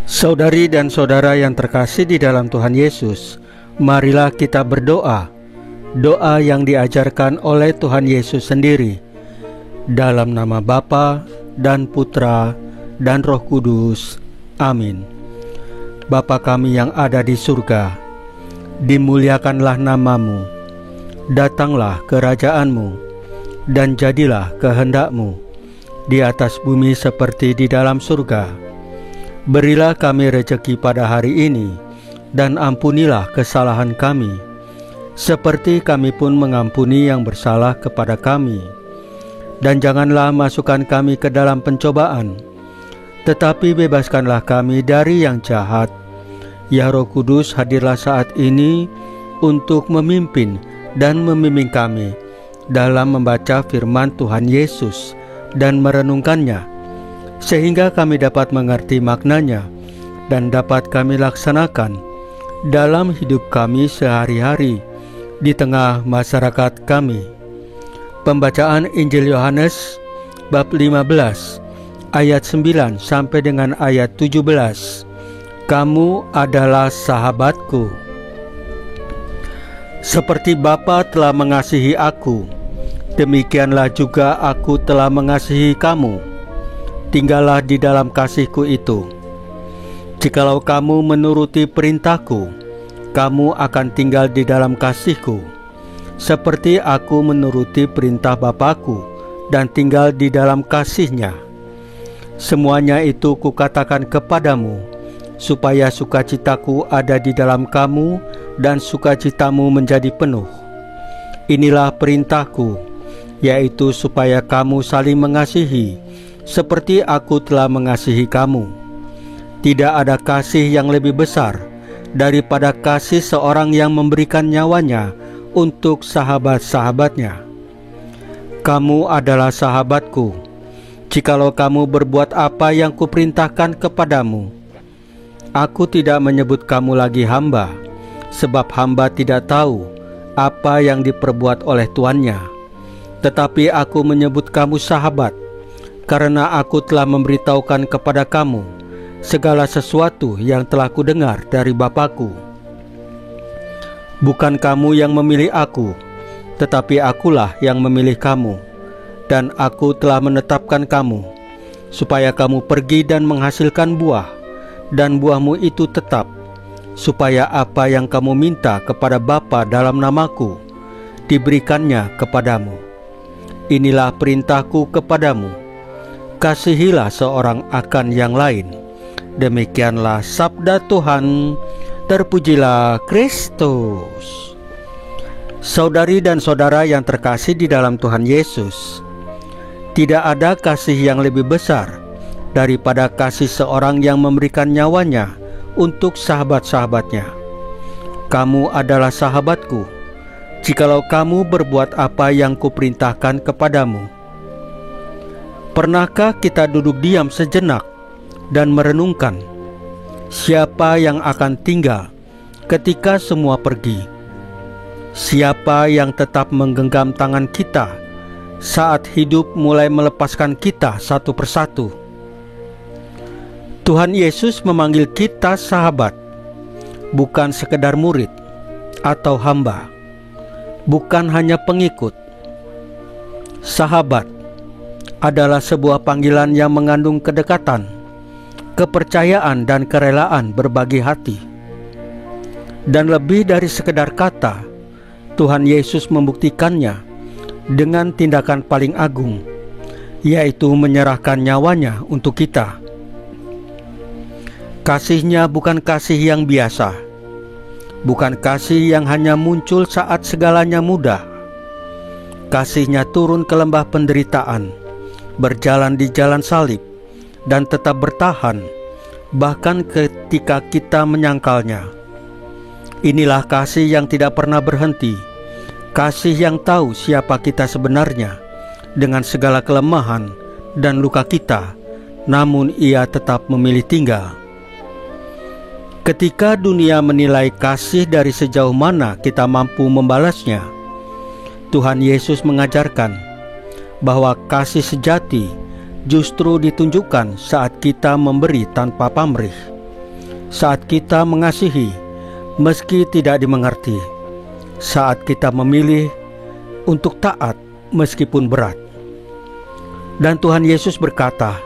Saudari dan saudara yang terkasih di dalam Tuhan Yesus, marilah kita berdoa, doa yang diajarkan oleh Tuhan Yesus sendiri. Dalam nama Bapa dan Putra dan Roh Kudus. Amin. Bapa kami yang ada di surga, dimuliakanlah namamu, datanglah kerajaan-Mu, dan jadilah kehendak-Mu di atas bumi seperti di dalam surga. Berilah kami rejeki pada hari ini, dan ampunilah kesalahan kami, seperti kami pun mengampuni yang bersalah kepada kami. Dan janganlah masukkan kami ke dalam pencobaan, tetapi bebaskanlah kami dari yang jahat. Ya Roh Kudus, hadirlah saat ini untuk memimpin dan membimbing kami dalam membaca firman Tuhan Yesus dan merenungkannya, sehingga kami dapat mengerti maknanya dan dapat kami laksanakan dalam hidup kami sehari-hari di tengah masyarakat kami. Pembacaan Injil Yohanes bab 15 ayat 9 sampai dengan ayat 17. Kamu adalah sahabatku. Seperti Bapa telah mengasihi aku, demikianlah juga aku telah mengasihi kamu. Tinggallah di dalam kasihku itu. Jikalau kamu menuruti perintahku, kamu akan tinggal di dalam kasihku, seperti aku menuruti perintah Bapakku dan tinggal di dalam kasihnya. Semuanya itu kukatakan kepadamu, supaya sukacitaku ada di dalam kamu dan sukacitamu menjadi penuh. Inilah perintahku, yaitu supaya kamu saling mengasihi, seperti aku telah mengasihi kamu. Tidak ada kasih yang lebih besar daripada kasih seorang yang memberikan nyawanya untuk sahabat-sahabatnya. Kamu adalah sahabatku, jikalau kamu berbuat apa yang kuperintahkan kepadamu. Aku tidak menyebut kamu lagi hamba, sebab hamba tidak tahu apa yang diperbuat oleh tuannya. Tetapi aku menyebut kamu sahabat, karena aku telah memberitahukan kepada kamu segala sesuatu yang telah kudengar dari Bapakku. Bukan kamu yang memilih aku, tetapi akulah yang memilih kamu, dan aku telah menetapkan kamu, supaya kamu pergi dan menghasilkan buah, dan buahmu itu tetap, supaya apa yang kamu minta kepada Bapa dalam namaku, diberikannya kepadamu. Inilah perintahku kepadamu, kasihilah seorang akan yang lain. Demikianlah sabda Tuhan. Terpujilah Kristus. Saudari dan saudara yang terkasih di dalam Tuhan Yesus, tidak ada kasih yang lebih besar daripada kasih seorang yang memberikan nyawanya untuk sahabat-sahabatnya. Kamu adalah sahabatku, jikalau kamu berbuat apa yang kuperintahkan kepadamu. Pernahkah kita duduk diam sejenak dan merenungkan siapa yang akan tinggal ketika semua pergi? Siapa yang tetap menggenggam tangan kita saat hidup mulai melepaskan kita satu persatu? Tuhan Yesus memanggil kita sahabat, bukan sekedar murid atau hamba, bukan hanya pengikut. Sahabat adalah sebuah panggilan yang mengandung kedekatan, kepercayaan dan kerelaan berbagi hati. Dan lebih dari sekedar kata, Tuhan Yesus membuktikannya dengan tindakan paling agung, yaitu menyerahkan nyawanya untuk kita. Kasihnya bukan kasih yang biasa, bukan kasih yang hanya muncul saat segalanya mudah. Kasihnya turun ke lembah penderitaan, berjalan di jalan salib, dan tetap bertahan bahkan ketika kita menyangkalnya. Inilah kasih yang tidak pernah berhenti, kasih yang tahu siapa kita sebenarnya dengan segala kelemahan dan luka kita, namun Ia tetap memilih tinggal. Ketika dunia menilai kasih dari sejauh mana kita mampu membalasnya, Tuhan Yesus mengajarkan bahwa kasih sejati justru ditunjukkan saat kita memberi tanpa pamrih. saat kita mengasihi meski tidak dimengerti, saat kita memilih untuk taat meskipun berat. Dan Tuhan Yesus berkata,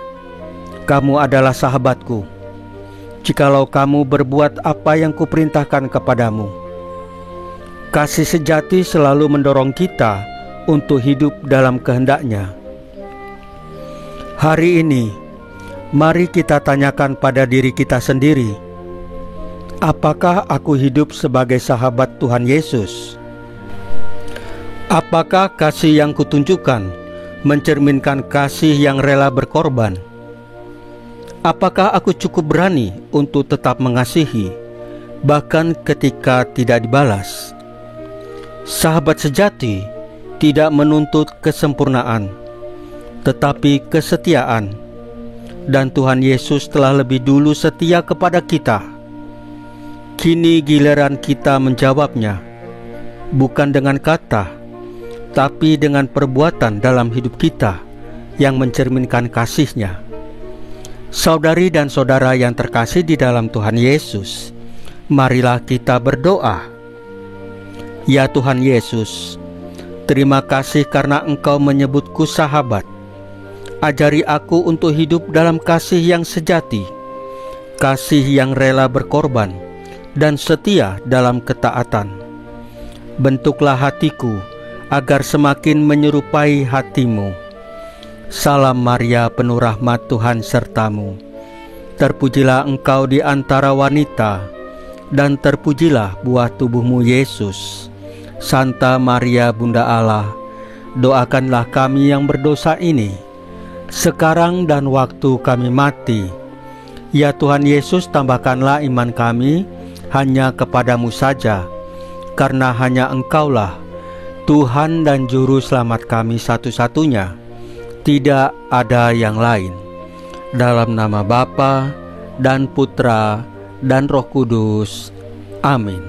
"Kamu adalah sahabatku, jikalau kamu berbuat apa yang kuperintahkan kepadamu." Kasih sejati selalu mendorong kita untuk hidup dalam kehendak-Nya. Hari ini, mari kita tanyakan pada diri kita sendiri, apakah aku hidup sebagai sahabat Tuhan Yesus? Apakah kasih yang kutunjukkan mencerminkan kasih yang rela berkorban? Apakah aku cukup berani untuk tetap mengasihi, bahkan ketika tidak dibalas? Sahabat sejati tidak menuntut kesempurnaan, tetapi kesetiaan. Dan Tuhan Yesus telah lebih dulu setia kepada kita. Kini giliran kita menjawabnya, bukan dengan kata, tapi dengan perbuatan dalam hidup kita yang mencerminkan kasih-Nya. Saudari dan saudara yang terkasih di dalam Tuhan Yesus, marilah kita berdoa. Ya Tuhan Yesus, terima kasih karena Engkau menyebutku sahabat. Ajari aku untuk hidup dalam kasih yang sejati, kasih yang rela berkorban, dan setia dalam ketaatan. Bentuklah hatiku agar semakin menyerupai hati-Mu. Salam Maria, penuh rahmat, Tuhan sertamu. Terpujilah engkau di antara wanita, dan terpujilah buah tubuh-Mu Yesus. Santa Maria Bunda Allah, doakanlah kami yang berdosa ini, sekarang dan waktu kami mati. Ya Tuhan Yesus, tambahkanlah iman kami hanya kepadamu saja, karena hanya Engkaulah Tuhan dan Juru Selamat kami satu-satunya, tidak ada yang lain. Dalam nama Bapa dan Putra dan Roh Kudus. Amin.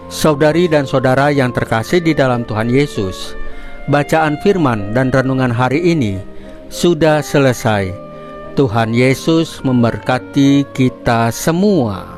Saudari dan saudara yang terkasih di dalam Tuhan Yesus, bacaan firman dan renungan hari ini sudah selesai. Tuhan Yesus memberkati kita semua.